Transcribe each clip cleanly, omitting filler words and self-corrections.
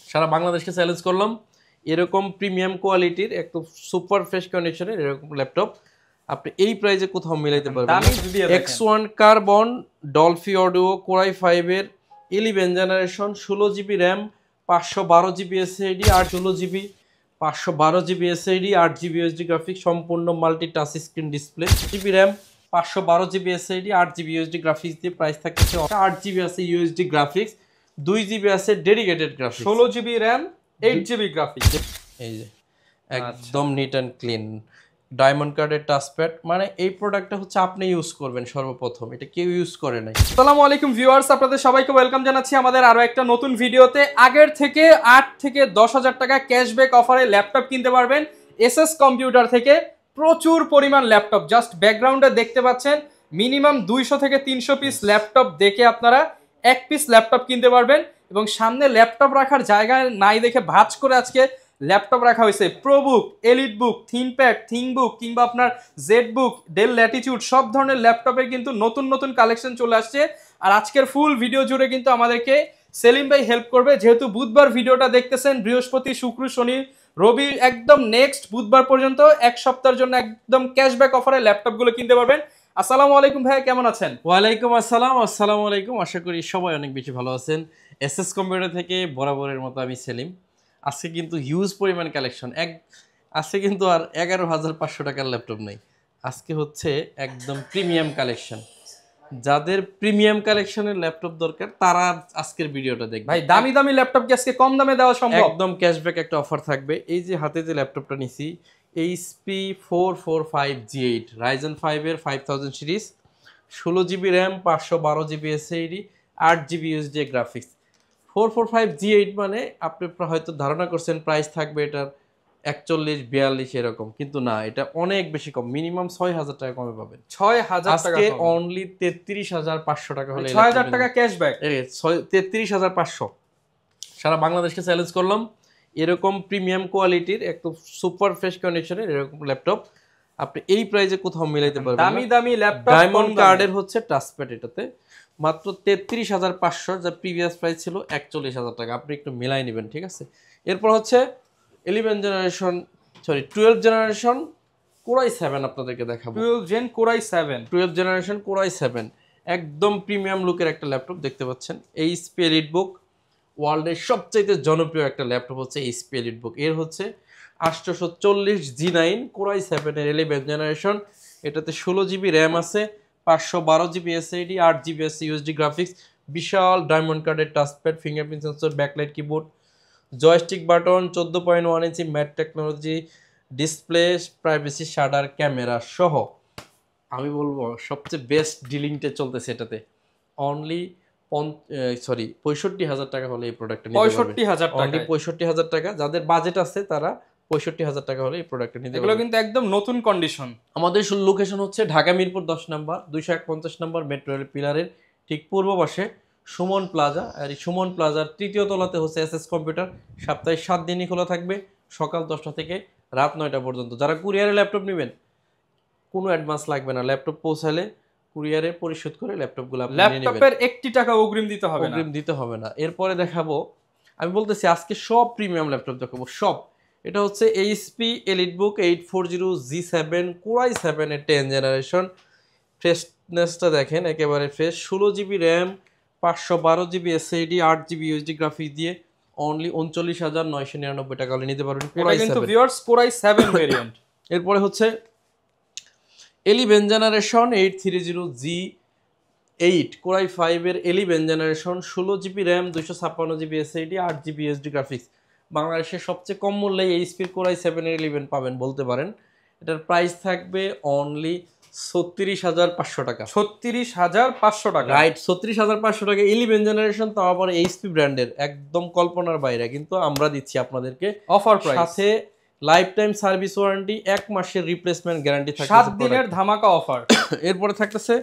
সারা বাংলাদেশকে চ্যালেঞ্জ করলাম এরকম প্রিমিয়াম কোয়ালিটির একদম সুপার ফ্রেশ কন্ডিশনের এরকম ল্যাপটপ আপনি এই প্রাইসে কোথাও মিলাইতে পারবেন X1 কার্বন ডলফি অডিও কোরাই 5 এর 11 generation 16GB RAM 512GB SSD আর 16GB 512GB SSD 8GB USD graphics সম্পূর্ণ multi touch screen display GB RAM 512GB SSD 8GB USD graphics দিয়ে প্রাইস থাকছে 8GB আছে USD গ্রাফিক্স 2GB আছে dedicated graphics 16GB RAM 8GB graphics এই যে একদম neat and clean diamond কার্ডের touchpad মানে এই প্রোডাক্টটা হচ্ছে আপনি ইউজ করবেন সর্বপ্রথম এটা কেউ ইউজ করে নাই আসসালামু আলাইকুম ভিউয়ার্স আপনাদের সবাইকে ওয়েলকাম জানাচ্ছি আমাদের আরো একটা নতুন ভিডিওতে আগের থেকে 8 থেকে 10,000 টাকা ক্যাশব্যাক অফারে ল্যাপটপ কিনতে পারবেন এসএস কম্পিউটার থেকে প্রচুর পরিমাণ ল্যাপটপ জাস্ট ব্যাকগ্রাউন্ডে দেখতে পাচ্ছেন মিনিমাম 200 থেকে 300 পিস ল্যাপটপ দেখে আপনারা এক পিস ল্যাপটপ কিনতে পারবেন এবং সামনে ল্যাপটপ রাখার জায়গা নাই দেখে ভাঁজ করে আজকে ল্যাপটপ রাখা হয়েছে প্রোবুক এলিট বুক থিনপ্যাড থিংবুক কিংবা আপনার জেড বুক ডেল ল্যাটিটিউড সব ধরনের ল্যাপটপের কিন্তু নতুন নতুন কালেকশন চলে আসছে আর আজকের ফুল ভিডিও জুড়ে কিন্তু আমাদেরকে সেলিম ভাই হেল্প করবে যেহেতু বুধবার ভিডিওটা দেখতেছেন বৃহস্পতি শুক্র শনি রবি একদম নেক্সট বুধবার পর্যন্ত এক সপ্তাহের জন্য একদম ক্যাশব্যাক অফারে ল্যাপটপগুলো কিনতে পারবেন আসসালামু আলাইকুম ভাই কেমন আছেন ওয়ালাইকুম আসসালাম আসসালামু আলাইকুম আশা করি সবাই অনেক বেশি ভালো আছেন এসএস কম্পিউটার থেকে বরাবরের মতো আমি সেলিম আজকে কিন্তু হিউজ পরিমাণ কালেকশন আজকে কিন্তু আর 11,500 টাকার ল্যাপটপ নেই আজকে হচ্ছে একদম প্রিমিয়াম কালেকশন যাদের প্রিমিয়াম কালেকশনের ল্যাপটপ দরকার তারা আজকের ভিডিওটা দেখবে ভাই দামি দামি ল্যাপটপ কি আজকে কম দামে দেওয়া সম্ভব একদম ক্যাশব্যাক একটা অফার থাকবে এই যে হাতে যে ল্যাপটপটা নিছি HP 445G8 Ryzen 5 এর 5000 series 16GB RAM 512GB SSD 8GB USD graphics 445G8 মানে আপনি হয়তো ধারণা করছেন প্রাইস থাকবে এটার 41-42 এরকম কিন্তু না এটা অনেক বেশি কম মিনিমাম 6,000 টাকা কমে পাবেন 6,000 টাকা আজকে অনলি 33,500 টাকা হলে 6,000 টাকা ক্যাশব্যাক 33,500 সারা বাংলাদেশকে চ্যালেঞ্জ করলাম এরকম প্রিমিয়াম কোয়ালিটির একদম সুপার ফ্রেশ কন্ডিশনের এরকম ল্যাপটপ আপনি এই প্রাইসে কোথাও মিলাইতে পারবেন দামি দামি ল্যাপটপ ডায়মন্ড কার্ডের হচ্ছে টাচপ্যাড এটাতে মাত্র 33,500 যা প্রিভিয়াস প্রাইস ছিল 41,000 টাকা আপনি একটু মিলাই নেবেন ঠিক আছে এরপর হচ্ছে 12 জেনারেশন কোরাই 7 আপনাদেরকে দেখাবো 12 জেন কোরাই 7 12 জেনারেশন কোরাই 7 একদম প্রিমিয়াম লুকের একটা ল্যাপটপ দেখতে পাচ্ছেন HP এলিটবুক ওয়ার্ল্ডের সবচেয়ে জনপ্রিয় একটা ল্যাপটপ হচ্ছে HP এলিটবুক এর হচ্ছে 840 G9 কোরাই 7 এর 11 জেনারেশন এটাতে 16GB RAM আছে 512GB SSD 8GB USD graphics বিশাল ডায়মন্ড কার্ডের touchpad fingerprint sensor backlight keyboard joystick button 14.1 inch matte technology display privacy shutter camera সহ আমি বলবো সবচেয়ে বেস্ট ডিলিংটা চলতেছে এটাতে অনলি 65,000 টাকা হলে এই প্রোডাক্টটা নিতে পারবেন 65,000 টাকা 65,000 টাকা যাদের বাজেট আছে তারা 65,000 টাকা হলে এই প্রোডাক্টটা নিতে এগুলো কিন্তু একদম নতুন কন্ডিশন আমাদের লোকেশন হচ্ছে ঢাকা মিরপুর 10 নম্বর 251 নম্বর মেট্রো রেল পিলারের ঠিক পূর্ব পাশে সুমন প্লাজা আর এই সুমন প্লাজার তৃতীয় তলাতে হচ্ছে এসএস কম্পিউটার সপ্তাহে 7 দিনই খোলা থাকবে সকাল 10টা থেকে রাত 9টা পর্যন্ত যারা কুরিয়ারে ল্যাপটপ নেবেন কোনো অ্যাডভান্স লাগবে না ল্যাপটপ পৌঁছালে কুরিয়ারে পরিশোধ করে ল্যাপটপগুলো আপনি নিয়ে নেবেন ল্যাপটপের 1 টাকা অগ্রিম দিতে হবে না অগ্রিম দিতে হবে না এরপরে দেখাবো আমি বলতেছি আজকে সব প্রিমিয়াম ল্যাপটপ দেখাবো সব এটা হচ্ছে HP এলিটবুক 840G7 কোরাই 7 এর 10 জেনারেশন ফ্রেশনেসটা দেখেন একেবারে fresh 16GB RAM 512GB SSD 8GB USD graphics দিয়ে অনলি 39,999 টাকা হলে নিতে পারবেন কোরাই 7 কিন্তু ভিউয়ার্স কোরাই 7 ভেরিয়েন্ট এরপরে হচ্ছে 11 জেনারেশন 830G8 কোরাই 5 এর 11 generation 16GB RAM 256GB SSD 8GB USD graphics বাংলাদেশের সবচেয়ে কম মূল্যে HP কোরাই 7 এর 11 পাবেন বলতে পারেন এটার প্রাইস থাকবে অনলি 36,500 টাকা 36,500 টাকা রাইট 36,500 টাকা 11 জেনারেশন তাও আবার HP ব্র্যান্ডের একদম কল্পনার বাইরে কিন্তু আমরা দিচ্ছি আপনাদেরকে অফার প্রাইস সাথে লাইফ টাইম সার্ভিস ওয়ারেন্টি 1 মাসের রিপ্লেসমেন্ট গ্যারান্টি থাকবে 7 দিনের ধামাকা অফার এরপরে থাকতেছে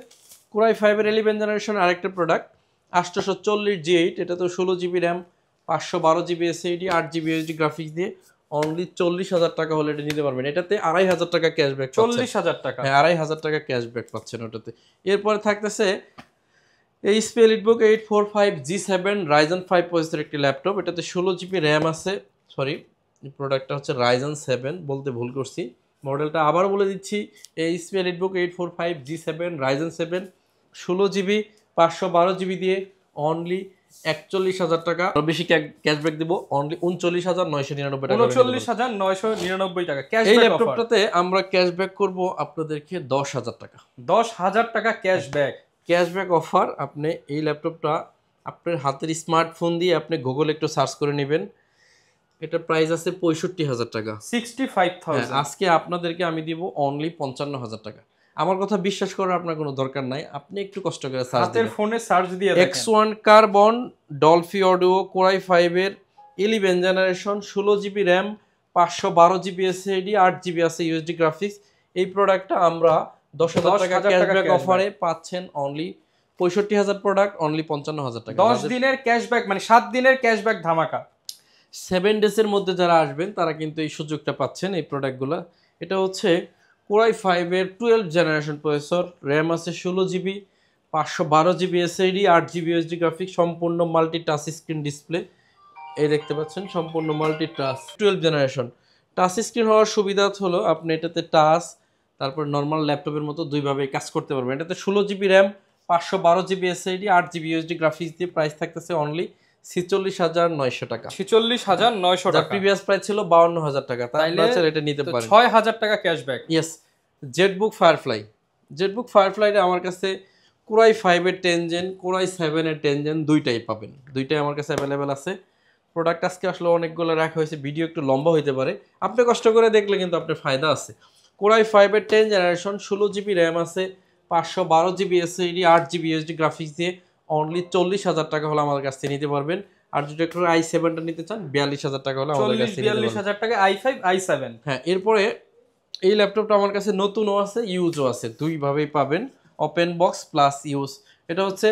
কোরাই 5 এর 11 জেনারেশন আরেকটা প্রোডাক্ট 840G8 এটা তো 16GB RAM 512GB SSD 8GB USD graphics দিয়ে অনলি 40,000 টাকা হলে এটা নিতে পারবেন এটাতে 2,500 টাকা ক্যাশব্যাক 40,000 টাকা হ্যাঁ 2,500 টাকা ক্যাশব্যাক পাচ্ছেন ওটাতে এরপরে থাকতেছে এইচপি এলিটবুক 845G7 Ryzen 5 প্রসেসরের একটি ল্যাপটপ, এটাতে 16GB র্যাম আছে। সরি, এই প্রোডাক্টটা হচ্ছে Ryzen 7, বলতে ভুল করছি। মডেলটা আবার বলে দিচ্ছি, HP EliteBook 845G7 Ryzen 7 16GB 512GB দিয়ে অনলি 41,000 টাকা। বেশি ক্যাশব্যাক দিব, অনলি 39,999 টাকা। 39,999 টাকা এই ক্যাশব্যাক। ল্যাপটপটাতে আমরা ক্যাশব্যাক করব আপনাদেরকে 10,000 টাকা। 10,000 টাকা ক্যাশব্যাক। Cashback offer. আপনি এই ল্যাপটপটা আপনার হাতের স্মার্টফোন দিয়ে আপনি গুগল একটু সার্চ করে নেবেন। এটা প্রাইস আছে 65,000 টাকা, 65,000। আজকে আপনাদেরকে আমি দিব অনলি 55,000 টাকা। আমার কথা বিশ্বাস করার আপনার কোনো দরকার নাই, আপনি একটু কষ্ট করে সার্চ দিন, হাতের ফোনে সার্চ দিয়ে দেখেন। X1 কার্বন ডলফি অডিও কোরাই 5 এর 11 generation 16GB RAM 512GB SSD 8GB আছে ইউএসডি গ্রাফিক্স। এই প্রোডাক্টটা আমরা 10,000 টাকা ক্যাশব্যাক অফারে পাচ্ছেন অনলি 65,000 প্রোডাক্ট অনলি 55,000 টাকা। 10 দিনের ক্যাশব্যাক মানে 7 দিনের ক্যাশব্যাক ধামাকা। 7 ডেজের মধ্যে যারা আসবেন তারা কিন্তু এই সুযোগটা পাচ্ছেন এই প্রোডাক্টগুলো। এটা হচ্ছে কোরাই 5 এর 12 জেনারেশন প্রসেসর, র্যাম আছে 16GB 512GB SSD 8GB USD graphics, সম্পূর্ণ মাল্টি টাচ স্ক্রিন ডিসপ্লে। এই দেখতে পাচ্ছেন সম্পূর্ণ multi touch 12 generation. Touch screen হওয়ার সুবিধা হলো আপনি এটাতে টাচ তারপর নর্মাল ল্যাপটপের মতো দুইভাবে কাজ করতে পারবেন। এটাতে 16GB RAM 512GB SSD 8GB USD graphics দিয়ে প্রাইস থাকতেছে অনলি 46,900 টাকা। 46,900 টাকা। প্রিভিয়াস প্রাইস ছিল 52,000 টাকা, তাহলে এটা নিতে পারেন। 6,000 টাকা ক্যাশব্যাক। ইয়েস। জেটবুক ফায়ারফ্লাইটা আমার কাছে কোরাই 5 এর 10 জেন কোরাই 7 এর 10 জেন দুইটাই পাবেন, দুইটাই আমার কাছে অ্যাভেলেবেল আছে। প্রোডাক্ট আজকে আসলে অনেকগুলো রাখা হয়েছে, ভিডিও একটু লম্বা হইতে পারে, আপনি কষ্ট করে দেখলে কিন্তু আপনার ফায়দা আছে। কোরাই 5 এর 10 জেনারেশন 16GB র্যাম আছে 512GB SSD 8GB USD graphics দিয়ে অনলি 40,000 টাকা হলে আমাদের কাছ থেকে নিতে পারবেন। আর যদি একটু i7টা নিতে চান 42,000 টাকা হলে আমাদের কাছে নিতে পারবেন। 42,000 টাকা i5 i7। হ্যাঁ, এরপরে এই ল্যাপটপটা আমার কাছে নতুনও আছে ইউজও আছে, দুইভাবেই পাবেন, ওপেন বক্স প্লাস ইউজ। এটা হচ্ছে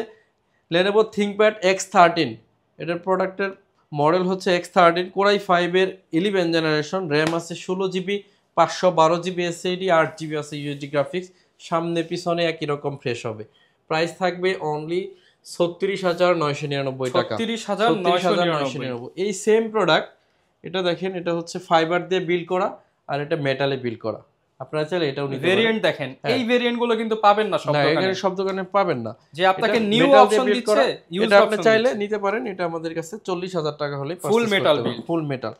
Lenovo ThinkPad X13, এটার প্রোডাক্টের মডেল হচ্ছে X13 কোরাই 5 এর 11 জেনারেশন, র্যাম আছে 16GB 512GB এসএসডি 8GB আছে ইউএসডি গ্রাফিক্স, সামনে পিছনে একই রকম ফ্রেশ হবে। প্রাইস থাকবে অনলি 36,999 টাকা। 36,999। এই সেম প্রোডাক্ট, এটা দেখেন, এটা হচ্ছে ফাইবার দিয়ে বিল্ড করা আর এটা মেটালে বিল্ড করা। আপনারা চাইলে এটাও নিতে পারেন। ভেরিয়েন্ট দেখেন, এই ভেরিয়েন্ট গুলো কিন্তু পাবেন না সব দোকানে। এখানে সব দোকানে পাবেন না, যে আপনাকে নিউ অপশন দিচ্ছে, এটা আপনি চাইলে নিতে পারেন। এটা আমাদের কাছে 40,000 টাকা হলে ফুল মেটাল বিল, ফুল মেটাল।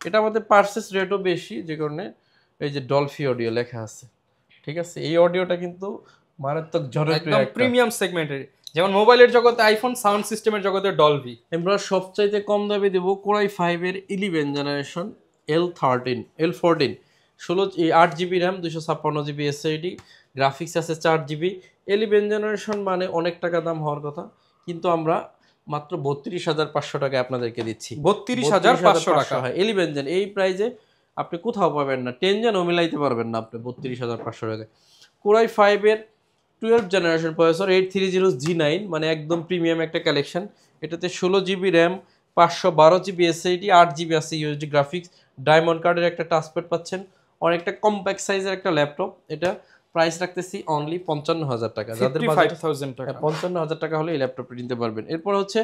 এটা আমাদের পারচেজ রেটও বেশি, যে কারণে এই যে ডলফি অডিও লেখা আছে, ঠিক আছে। এই অডিওটা কিন্তু মারাত্মক জনপ্রিয়, একদম প্রিমিয়াম সেগমেন্টের, যেমন মোবাইলের জগতে আইফোন, সাউন্ড সিস্টেমের জগতে ডলবি। আমরা সবচাইতে কম দামে দেব কোরাই 5 এর 11 generation L14 8GB RAM 256GB SSD graphics আছে 4GB। 11 জেনারেশন মানে অনেক টাকা দাম হওয়ার কথা, কিন্তু আমরা মাত্র 32,500 টাকায় আপনাদেরকে দিচ্ছি। 32,500 টাকা 11 জেন। এই প্রাইজে আপনি কোথাও পাবেন না, 10 জেনও মিলাইতে পারবেন না আপনি 32,500 টাকায়। কোরাই 5 এর 12 জেনারেশন প্রসেসর 830G9, মানে একদম প্রিমিয়াম একটা কালেকশন। এটাতে 16GB RAM 512GB SSD 8GB আছে ইউএসডি গ্রাফিক্স, ডায়মন্ড কার্ডের একটা টাচপ্যাড পাচ্ছেন, অনেকটা কম্প্যাক্ট সাইজের একটা ল্যাপটপ। এটা প্রাইস রাখতেছি অনলি 55,000 টাকা। যাদের 55,000 টাকা হলে এই ল্যাপটপটা নিতে পারবেন। এরপর হচ্ছে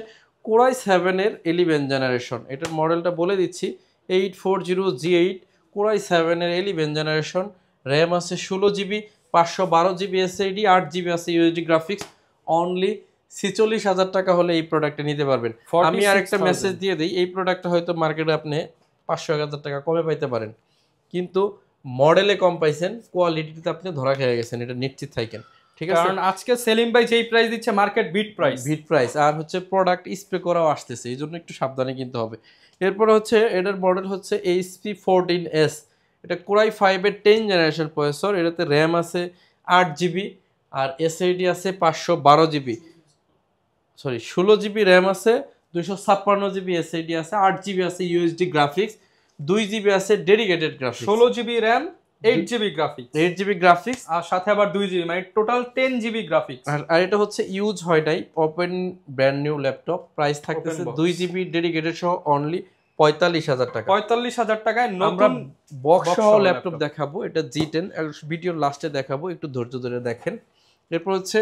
কোরাই 7 এর 11 জেনারেশন, এটার মডেলটা বলে দিচ্ছি 840G8 কোরাই 7 এর 11 জেনারেশন, র্যাম আছে 16GB 512GB এসএসডি 8GB আছে ইউএসডি গ্রাফিক্স, অনলি 46,000 টাকা হলে এই প্রোডাক্টটা নিতে পারবেন। আমি আরেকটা মেসেজ দিয়ে দিই, এই প্রোডাক্টটা হয়তো মার্কেটে আপনি 500-1000 টাকা কমে পাইতে পারেন, কিন্তু মডেলে কম পাইছেন, কোয়ালিটিতে আপনি ধরা খেয়ে গেছেন, এটা নিশ্চিত থাকেন, ঠিক আছে। কারণ আজকে সেলিম ভাই যেই প্রাইস দিচ্ছে মার্কেট বিট প্রাইস, আর হচ্ছে প্রোডাক্ট স্প্রে করাও আসতেছে, এই জন্য একটু সাবধানে কিনতে হবে। এরপর হচ্ছে এটার মডেল হচ্ছে HP14S, এটা কোরাই 5 এর 10 জেনারেশন প্রসেসর, এটাতে র্যাম আছে 8GB আর এসএসডি আছে 16GB র্যাম আছে 256GB এসএসডি আছে 8GB আছে ইউএসডি গ্রাফিক্স, 2GB আছে dedicated graphics, 16GB RAM 8GB graphics আর সাথে আবার 2GB, মানে টোটাল 10GB গ্রাফিক্স। আর এটা হচ্ছে ইউজ হয় নাই, open brand new laptop, price থাকতেছে 2GB ডেডিকেটেড সহ অনলি 45,000 টাকা। 45,000 টাকায় আমরা বক্স সহ ল্যাপটপ দেখাবো, এটা G10 ভিডিওর লাস্টে দেখাবো, একটু ধৈর্য ধরে দেখেন। এরপর হচ্ছে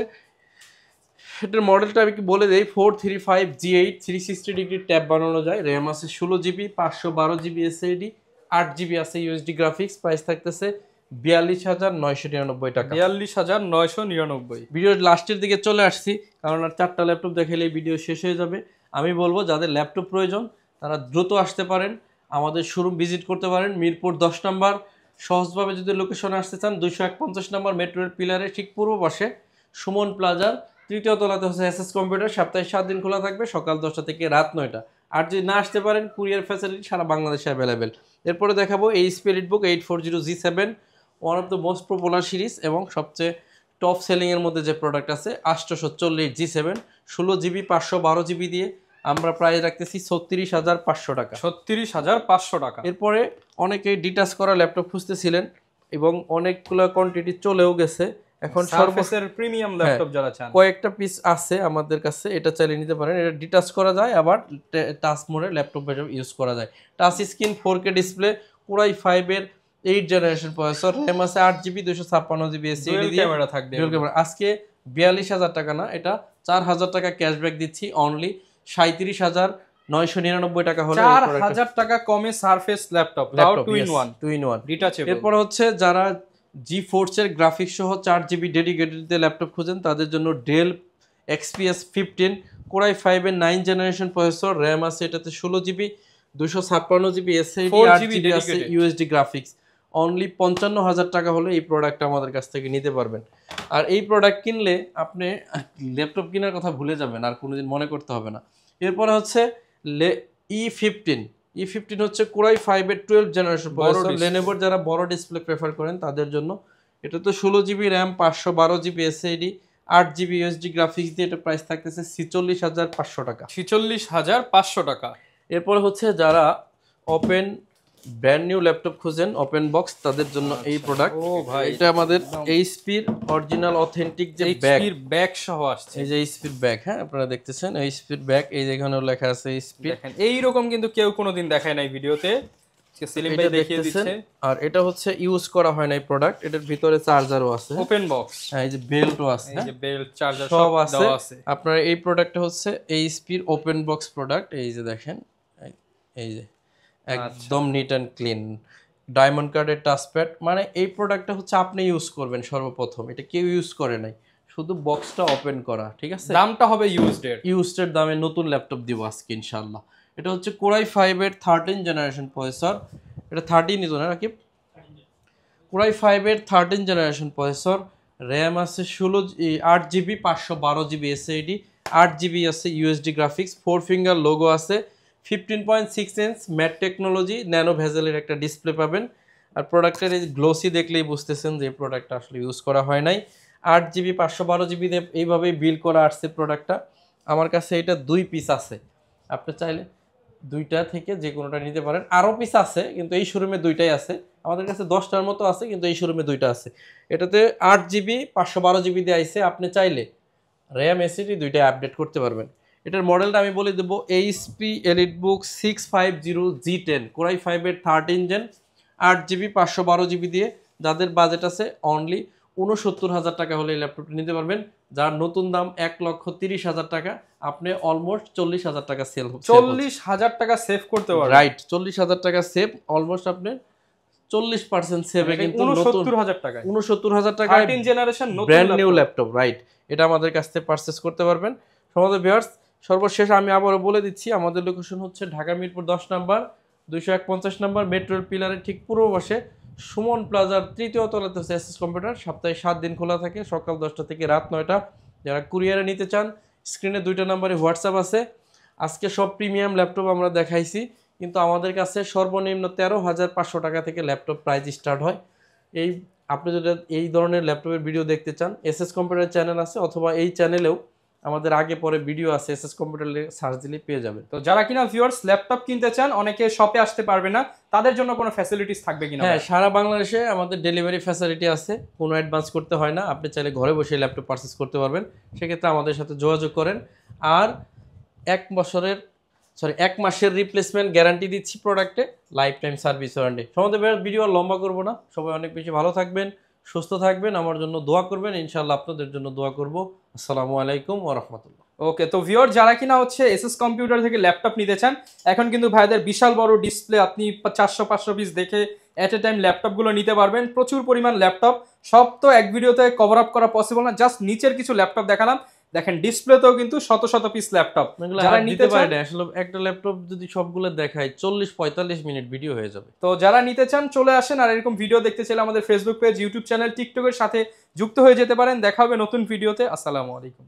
এটার মডেলটা আমি কি বলে দেই, 435G8 360 ডিগ্রি ট্যাব বানানো যায়, র্যাম আছে 16GB, 512GB SSD, 8GB আছে ইউএসডি গ্রাফিক্স। প্রাইস থাকতেছে 42,999 টাকা। 42,999। ভিডিওর লাস্টের দিকে চলে আসছি, কারণ আর 4টা ল্যাপটপ দেখালে ভিডিও শেষ হয়ে যাবে। আমি বলবো যাদের ল্যাপটপ প্রয়োজন তারা দ্রুত আসতে পারেন, আমাদের শোরুম ভিজিট করতে পারেন। মিরপুর 10 নম্বর, সহজভাবে যদি লোকেশনে আসতে চান 251 নম্বর মেট্রোর পিলারের ঠিক পূর্ব পাশে সুমন প্লাজার 3য় তলাতে হচ্ছে এসএস কম্পিউটার। সপ্তাহে 7 দিন খোলা থাকবে, সকাল 10টা থেকে রাত 9টা। আর যদি না আসতে পারেন, কুরিয়ার ফ্যাসিলিটি সারা বাংলাদেশে অ্যাভেলেবেল। এরপরে দেখাবো HP EliteBook 840G7, one of the most popular series এবং সবচেয়ে টপ সেলিংয়ের মধ্যে যে প্রোডাক্ট আছে। 840G7 16GB 512GB দিয়ে আমরা প্রাইস রাখতেছি 36,500 টাকা। 36,500 টাকা। এরপরে অনেকেই ডিটাচ করা ল্যাপটপ খুঁজতেছিলেন এবং অনেকগুলো কোয়ান্টিটি চলেও গেছে। এখন সারফেসের প্রিমিয়াম ল্যাপটপ যারা চান, কয়েকটা পিস আছে আমাদের কাছে, এটা চালিয়ে নিতে পারেন। এটা ডিটাচ করা যায়, আবার টাচ মোডে ল্যাপটপ ইউজ করা যায়। Touch screen 4K display, core i 5 এর 8 জেনারেশন প্রসেসর, র্যাম আছে 8GB 256GB SSD দিয়ে, ক্যামেরা থাকবে। আজকে 42,000 টাকা না, এটা 4,000 টাকা ক্যাশব্যাক দিচ্ছি, অনলি 37,999 টাকা হলে 4,000 টাকা কমে সারফেস ল্যাপটপ, তাও 2-in-1 ডিটাচেবল। এরপর হচ্ছে যারা GeForce এর গ্রাফিক্স সহ 4GB ডেডিকেটেড ল্যাপটপ খুঁজেন তাদের জন্য ডেল XPS 15 কোরাই 5 এর 9 জেনারেশন প্রসেসর, র্যাম আছে এটাতে 16GB 256GB SSD, 8GB আছে ইউএসডি গ্রাফিক্স। অনলি 55,000 টাকা হলে এই প্রোডাক্ট আমাদের কাছ থেকে নিতে পারবেন। আর এই প্রোডাক্ট কিনলে আপনি ল্যাপটপ কেনার কথা ভুলে যাবেন, আর কোনোদিন মনে করতে হবে না। এরপরে হচ্ছে E15 হচ্ছে কোরাই 5 এর 12 জেনারেশন প্রসেসর, লেনোভোর যারা বড় ডিসপ্লে প্রেফার করেন তাদের জন্য। এটা তো 16GB RAM 512GB SSD 8GB USD graphics দিয়ে, এটা প্রাইস থাকতেছে 46,500 টাকা। 46,500 টাকা। এরপর হচ্ছে যারা ওপেন ব্র্যান্ড নিউ ল্যাপটপ খুঁজেন, ওপেন বক্স, তাদের জন্য এই প্রোডাক্ট। ও ভাই, এটা আমাদের এইচপির অরিজিনাল অথেন্টিক যে ব্যাগ সহ আসছে। এই যে এইচপির ব্যাগ, হ্যাঁ আপনারা দেখতেছেন এইচপির ব্যাগ, এই যে এখানেও লেখা আছে এইচপি। দেখেন এই রকম কিন্তু কেউ কোনোদিন দেখায় নাই ভিডিওতে, সেলিম ভাই দেখিয়ে দিচ্ছে। আর এটা হচ্ছে ইউজ করা হয় না এই প্রোডাক্ট, এটার ভিতরে চার্জারও আছে, ওপেন বক্স, হ্যাঁ এই যে বেল্টও আছে, এই যে বেল্ট চার্জার সব আছে। আপনারা এই প্রোডাক্টটা হচ্ছে এইচপির ওপেন বক্স প্রোডাক্ট, এই যে দেখেন, এই যে একদম নিট অ্যান্ড ক্লিন, ডায়মন্ড কার্ডের টাচপ্যাড। মানে এই প্রোডাক্টটা হচ্ছে আপনি ইউজ করবেন সর্বপ্রথম, এটা কেউ ইউজ করে নাই, শুধু বক্সটা ওপেন করা, ঠিক আছে। দামটা হবে ইউজড দামে নতুন ল্যাপটপ দিব আজকে ইনশাআল্লাহ। এটা হচ্ছে কোরাই 5 এর 13 জেনারেশন প্রসেসর, এটা 13ই তো না রাকিব? কোরাই 5 এর 13 জেনারেশন প্রসেসর, র্যাম আছে 8GB 512GB SSD, 8GB আছে ইউএসডি গ্রাফিক্স, 4 ফিঙ্গার লোগো আছে, 15.6 ইঞ্চ ম্যাট টেকনোলজি ন্যানো ভেজেলের একটা ডিসপ্লে পাবেন। আর প্রোডাক্টের এই গ্লোসি দেখলেই বুঝতেছেন যে এই প্রোডাক্টটা আসলে ইউজ করা হয় নাই। 8GB 512GB দিয়ে এইভাবেই বিল করা আসছে প্রোডাক্টটা। আমার কাছে এটা 2 পিস আছে, আপনি চাইলে 2টা থেকে যে কোনোটা নিতে পারেন। আরও পিস আছে কিন্তু এই শোরুমে 2টাই আছে, আমাদের কাছে 10টার মতো আছে কিন্তু এই শোরুমে 2টা আছে। এটাতে 8GB 512GB দিয়ে আইছে, আপনি চাইলে র্যাম এসএসডি 2টাই আপডেট করতে পারবেন। এটার মডেলটা আমি বলে দেবো, এইচপি এলিটবুক 650G10 কোরাই 5 এর 13 জেন 8GB 512GB দিয়ে। যাদের বাজেট আছে অনলি 69,000 টাকা হলে এই ল্যাপটপটা নিতে পারবেন, যার নতুন দাম 1,30,000 টাকা। আপনি অলমোস্ট 40,000 টাকা সেল হচ্ছে, 40,000 টাকা সেভ করতে পারবেন, রাইট। 40,000 টাকা সেভ, অলমোস্ট আপনি 40% সেভে কিন্তু 69,000 টাকা, 69,000 টাকা 13 generation brand new laptop, right. এটা আমাদের কাছ থেকে পারচেজ করতে পারবেন। সমাজ ভিউয়ার্স, সর্বশেষ আমি আবারও বলে দিচ্ছি, আমাদের লোকেশন হচ্ছে ঢাকা মিরপুর 10 নম্বর 251 নম্বর মেট্রোর পিলারের ঠিক পূর্ব পাশে সুমন প্লাজার 3য় তলাতে হচ্ছে এসএস কম্পিউটার। সপ্তাহে 7 দিন খোলা থাকে, সকাল 10টা থেকে রাত 9টা। যারা কুরিয়ারে নিতে চান, স্ক্রিনে 2টা নাম্বারে হোয়াটসঅ্যাপ আছে। আজকে সব প্রিমিয়াম ল্যাপটপ আমরা দেখাইছি, কিন্তু আমাদের কাছে সর্বনিম্ন 13,500 টাকা থেকে ল্যাপটপ প্রাইস স্টার্ট হয়। আপনি যদি এই ধরনের ল্যাপটপের ভিডিও দেখতে চান, এসএস কম্পিউটার চ্যানেল আছে, অথবা এই চ্যানেলেও আমাদের আগে পরে ভিডিও আছে, এসএস কম্পিউটারে সার্চ দিলে পেয়ে যাবেন। তো যারা কিনা ভিউয়ার্স ল্যাপটপ কিনতে চান, অনেকে শপে আসতে পারবে না, তাদের জন্য কোনো ফ্যাসিলিটিস থাকবে কিনা? হ্যাঁ, সারা বাংলাদেশে আমাদের ডেলিভারি ফ্যাসিলিটি আছে, কোনো অ্যাডভান্স করতে হয় না। আপনি চাইলে ঘরে বসে ল্যাপটপ পারচেস করতে পারবেন, সেক্ষেত্রে আমাদের সাথে যোগাযোগ করেন। আর 1 মাসের রিপ্লেসমেন্ট গ্যারান্টি দিচ্ছি প্রোডাক্টে, লাইফ টাইম সার্ভিস ওয়ারেন্টি। সম্বন্ধে ভিডিও লম্বা করবো না, সবাই অনেক বেশি ভালো থাকবেন, সুস্থ থাকবেন, আমার জন্য দোয়া করবেন, ইনশাআল্লাহ আপনাদের জন্য দোয়া করব। আসসালামু আলাইকুম ওয়া রাহমাতুল্লাহ। ওকে, তো ভিউয়ার যারা কিনা হচ্ছে এসএস কম্পিউটার থেকে ল্যাপটপ নিতে চান, এখন কিন্তু ভাইদের বিশাল বড় ডিসপ্লে, আপনি 400-500 পিস দেখে এট এ টাইম ল্যাপটপগুলো নিতে পারবেন। প্রচুর পরিমাণ ল্যাপটপ, সব তো এক ভিডিওতে কভার আপ করা পসিবল না, জাস্ট নিচের কিছু ল্যাপটপ দেখালাম। দেখেন ডিসপ্লেতেও কিন্তু শত শত পিস ল্যাপটপ যারা নিতে চান, আসলে একটা ল্যাপটপ যদি সবগুলো দেখায় 40-45 মিনিট ভিডিও হয়ে যাবে। তো যারা নিতে চান চলে আসেন, আর এরকম ভিডিও দেখতে চাইলে আমাদের ফেসবুক পেজ, ইউটিউব চ্যানেল, টিকটকের সাথে যুক্ত হয়ে যেতে পারেন। দেখা হবে নতুন ভিডিওতে। আসসালামু আলাইকুম।